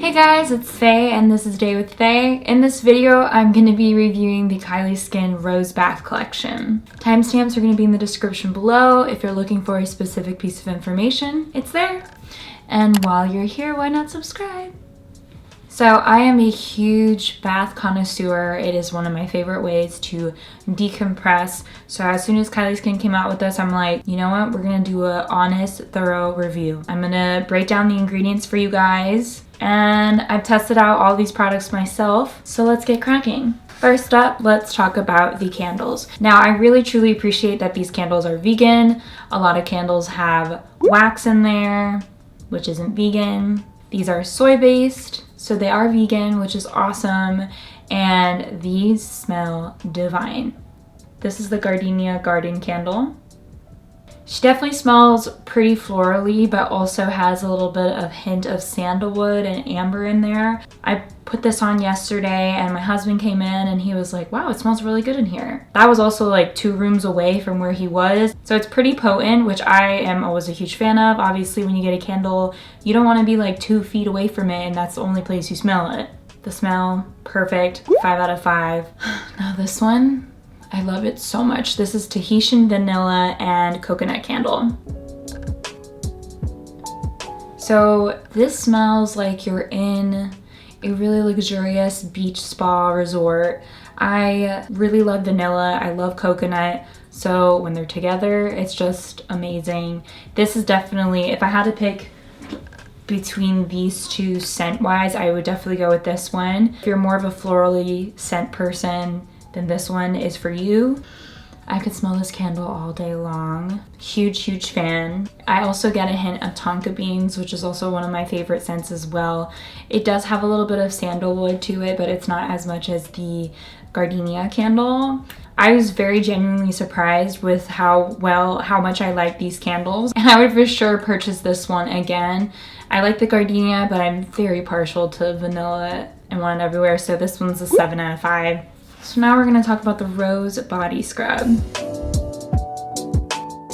Hey guys, it's Phae and this is Day with Phae. In this video, I'm going to be reviewing the Kylie Skin Rose Bath collection. Timestamps are going to be in the description below. If you're looking for a specific piece of information, it's there. And while you're here, why not subscribe? So I am a huge bath connoisseur. It is one of my favorite ways to decompress. So as soon as Kylie Skin came out with this, I'm like, you know what? We're gonna do an honest, thorough review. I'm gonna break down the ingredients for you guys. And I've tested out all these products myself. So let's get cracking. First up, let's talk about the candles. Now, I really truly appreciate that these candles are vegan. A lot of candles have wax in there, which isn't vegan. These are soy-based. So they are vegan, which is awesome, and these smell divine. This is the Gardenia Garden Candle. She definitely smells pretty florally, but also has a little bit of hint of sandalwood and amber in there. I put this on yesterday and my husband came in and he was like, wow, it smells really good in here. That was also like 2 rooms away from where he was. So it's pretty potent, which I am always a huge fan of. Obviously, when you get a candle, you don't want to be like 2 feet away from it and that's the only place you smell it. The smell, perfect, 5 out of 5. Now this one, I love it so much. This is Tahitian vanilla and coconut candle. So this smells like you're in a really luxurious beach spa resort. I really love vanilla. I love coconut. So when they're together, it's just amazing. This is definitely, if I had to pick between these two scent-wise, I would definitely go with this one. If you're more of a florally scent person, then this one is for you. I could smell this candle all day long. Huge fan. I also get a hint of tonka beans, which is also one of my favorite scents as well. It does have a little bit of sandalwood to it, but it's not as much as the Gardenia candle. I was very genuinely surprised with how much I like these candles, and I would for sure purchase this one again. I like the Gardenia, but I'm very partial to vanilla and Want It Everywhere, so this one's a 7 out of 5. So now we're going to talk about the Rose Body Scrub.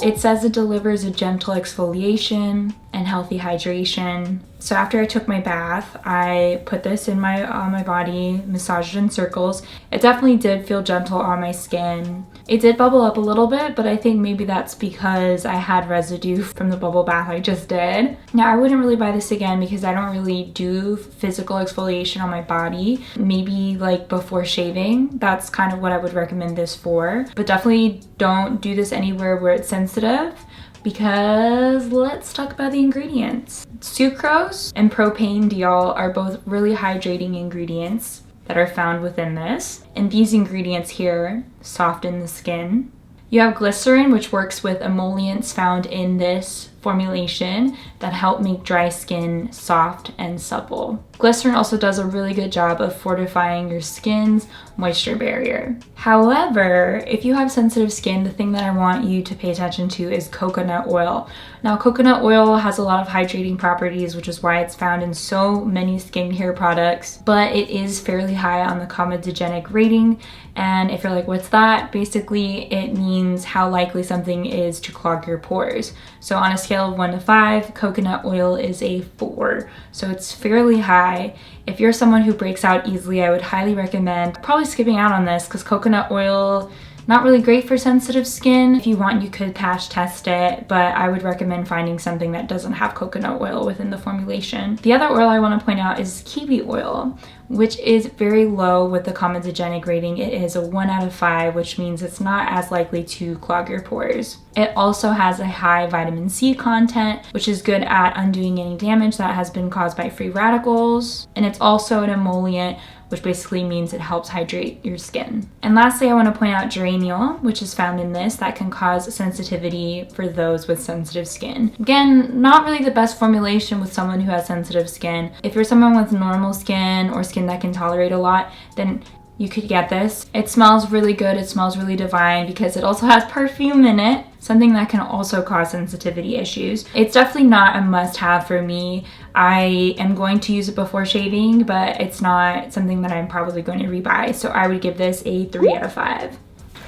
It says it delivers a gentle exfoliation and healthy hydration. So after I took my bath, I put this on my body, massaged it in circles. It definitely did feel gentle on my skin. It did bubble up a little bit, but I think maybe that's because I had residue from the bubble bath I just did. Now, I wouldn't really buy this again because I don't really do physical exfoliation on my body. Maybe like before shaving, that's kind of what I would recommend this for. But definitely don't do this anywhere where it's sensitive, because let's talk about the ingredients. Sucrose and propanediol are both really hydrating ingredients that are found within this. And these ingredients here soften the skin. You have glycerin, which works with emollients found in this formulation that help make dry skin soft and supple. Glycerin also does a really good job of fortifying your skin's moisture barrier. However, if you have sensitive skin, the thing that I want you to pay attention to is coconut oil. Now, coconut oil has a lot of hydrating properties, which is why it's found in so many skincare products, but it is fairly high on the comedogenic rating. And if you're like, what's that? Basically, it means how likely something is to clog your pores. So on a scale of 1 to 5, coconut oil is a 4. So it's fairly high. If you're someone who breaks out easily, I would highly recommend probably skipping out on this because coconut oil, not really great for sensitive skin. If you want, you could patch test it, but I would recommend finding something that doesn't have coconut oil within the formulation. The other oil I want to point out is kiwi oil, which is very low with the comedogenic rating. It is a 1 out of 5, which means it's not as likely to clog your pores. It also has a high vitamin C content, which is good at undoing any damage that has been caused by free radicals. And it's also an emollient, which basically means it helps hydrate your skin. And lastly, I want to point out geraniol, which is found in this, that can cause sensitivity for those with sensitive skin. Again, not really the best formulation with someone who has sensitive skin. If you're someone with normal skin or skin that can tolerate a lot, then you could get this. It smells really good. It smells really divine because it also has perfume in it, something that can also cause sensitivity issues. It's definitely not a must-have for me. I am going to use it before shaving, but it's not something that I'm probably going to rebuy. So I would give this a 3 out of 5.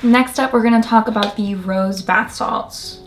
Next up, we're going to talk about the rose bath salts.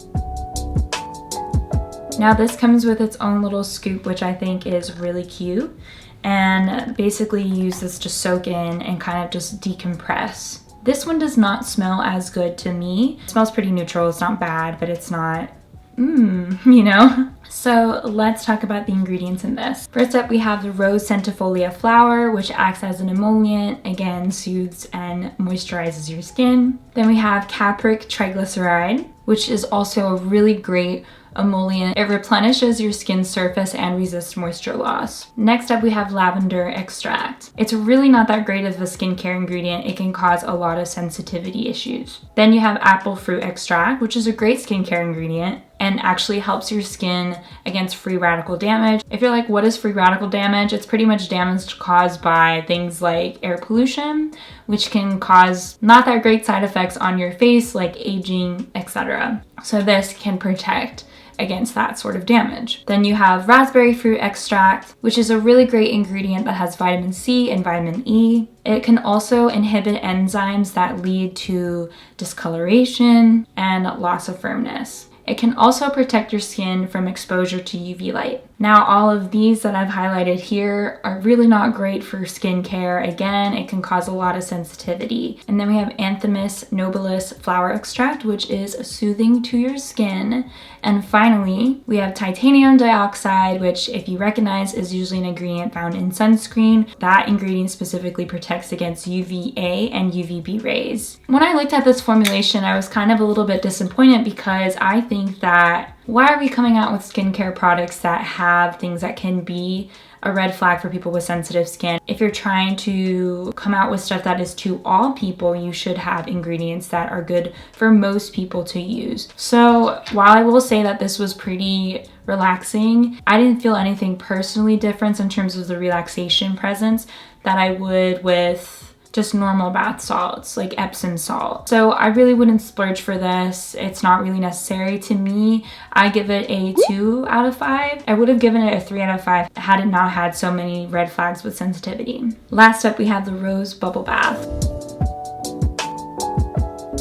Now this comes with its own little scoop, which I think is really cute. and basically use this to soak in and kind of just decompress. This one does not smell as good to me. It smells pretty neutral. It's not bad, but it's not, you know? So let's talk about the ingredients in this. First up, we have the rose centifolia flower, which acts as an emollient, again, soothes and moisturizes your skin. Then we have capric triglyceride, which is also a really great emollient. It replenishes your skin's surface and resists moisture loss. Next up, we have lavender extract. It's really not that great of a skincare ingredient. It can cause a lot of sensitivity issues. Then you have apple fruit extract, which is a great skincare ingredient and actually helps your skin against free radical damage. If you're like, what is free radical damage? It's pretty much damage caused by things like air pollution, which can cause not that great side effects on your face, like aging, etc. So this can protect against that sort of damage. Then you have raspberry fruit extract, which is a really great ingredient that has vitamin C and vitamin E. It can also inhibit enzymes that lead to discoloration and loss of firmness. It can also protect your skin from exposure to UV light. Now, all of these that I've highlighted here are really not great for skincare. Again, it can cause a lot of sensitivity. And then we have Anthemis nobilis flower extract, which is soothing to your skin. And finally, we have titanium dioxide, which, if you recognize, is usually an ingredient found in sunscreen. That ingredient specifically protects against UVA and UVB rays. When I looked at this formulation, I was kind of a little bit disappointed because I think that why are we coming out with skincare products that have things that can be a red flag for people with sensitive skin? If you're trying to come out with stuff that is to all people, you should have ingredients that are good for most people to use. So while I will say that this was pretty relaxing, I didn't feel anything personally different in terms of the relaxation presence that I would with just normal bath salts like Epsom salt. So I really wouldn't splurge for this. It's not really necessary to me. I give it a 2 out of 5. I would have given it a 3 out of 5 had it not had so many red flags with sensitivity. Last up, we have the Rose Bubble Bath.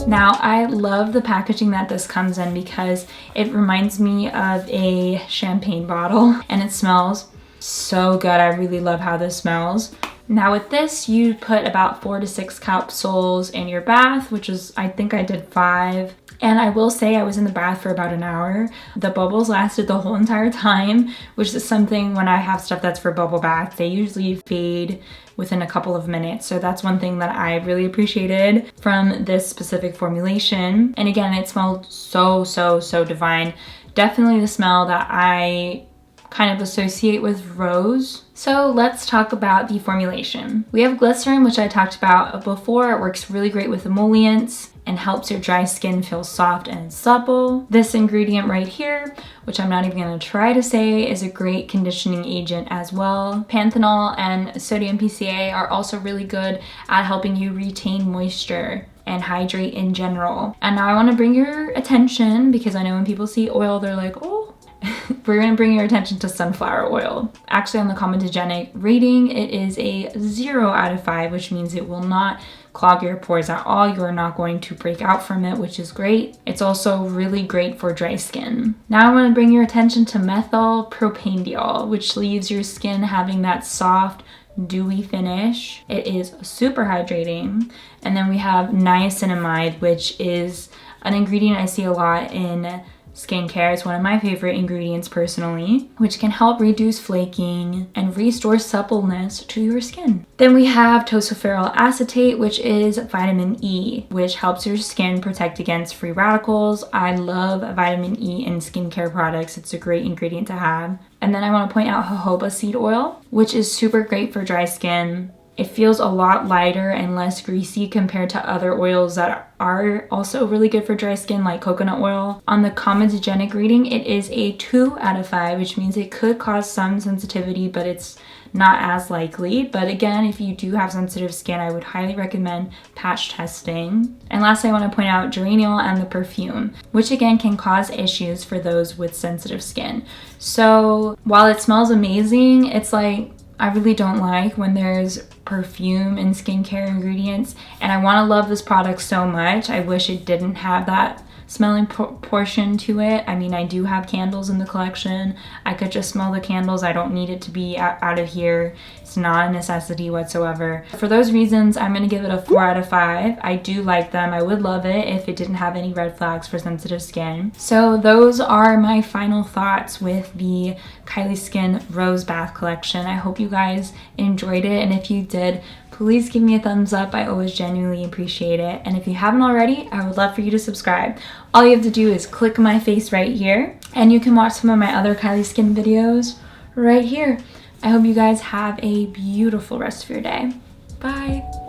Now, I love the packaging that this comes in because it reminds me of a champagne bottle and it smells so good. I really love how this smells. Now with this, you put about 4 to 6 capsules in your bath, which is, I think I did 5. And I will say I was in the bath for about an hour. The bubbles lasted the whole entire time, which is something when I have stuff that's for bubble bath, they usually fade within a couple of minutes. So that's one thing that I really appreciated from this specific formulation. And again, it smelled so divine. Definitely the smell that I kind of associate with rose. So let's talk about the formulation. We have glycerin, which I talked about before. It works really great with emollients and helps your dry skin feel soft and supple. This ingredient right here, which I'm not even gonna try to say, is a great conditioning agent as well. Panthenol and sodium PCA are also really good at helping you retain moisture and hydrate in general. And now I wanna bring your attention, because I know when people see oil, they're like, oh, we're gonna bring your attention to sunflower oil. Actually, on the comedogenic rating, it is a 0 out of 5, which means it will not clog your pores at all. You are not going to break out from it, which is great. It's also really great for dry skin. Now I want to bring your attention to methyl propanediol, which leaves your skin having that soft, dewy finish. It is super hydrating. And then we have niacinamide, which is an ingredient I see a lot in skincare. It's one of my favorite ingredients personally, which can help reduce flaking and restore suppleness to your skin. Then we have tocopherol acetate, which is vitamin E, which helps your skin protect against free radicals. I love vitamin E in skincare products. It's a great ingredient to have. And then I want to point out jojoba seed oil, which is super great for dry skin. It feels a lot lighter and less greasy compared to other oils that are also really good for dry skin, like coconut oil. On the comedogenic rating, it is a 2 out of 5, which means it could cause some sensitivity, but it's not as likely. But again, if you do have sensitive skin, I would highly recommend patch testing. And lastly, I want to point out geraniol and the perfume, which again can cause issues for those with sensitive skin. So while it smells amazing, it's like, I really don't like when there's perfume in skincare ingredients, and I want to love this product so much. I wish it didn't have that smelling portion to it. I mean, I do have candles in the collection. I could just smell the candles. I don't need it to be out of here. It's not a necessity whatsoever. For those reasons, I'm gonna give it a 4 out of 5. I do like them. I would love it if it didn't have any red flags for sensitive skin. So those are my final thoughts with the Kylie Skin Rose Bath collection. I hope you guys enjoyed it, and if you did, please give me a thumbs up. I always genuinely appreciate it. And if you haven't already, I would love for you to subscribe. All you have to do is click my face right here, and you can watch some of my other Kylie Skin videos right here. I hope you guys have a beautiful rest of your day. Bye.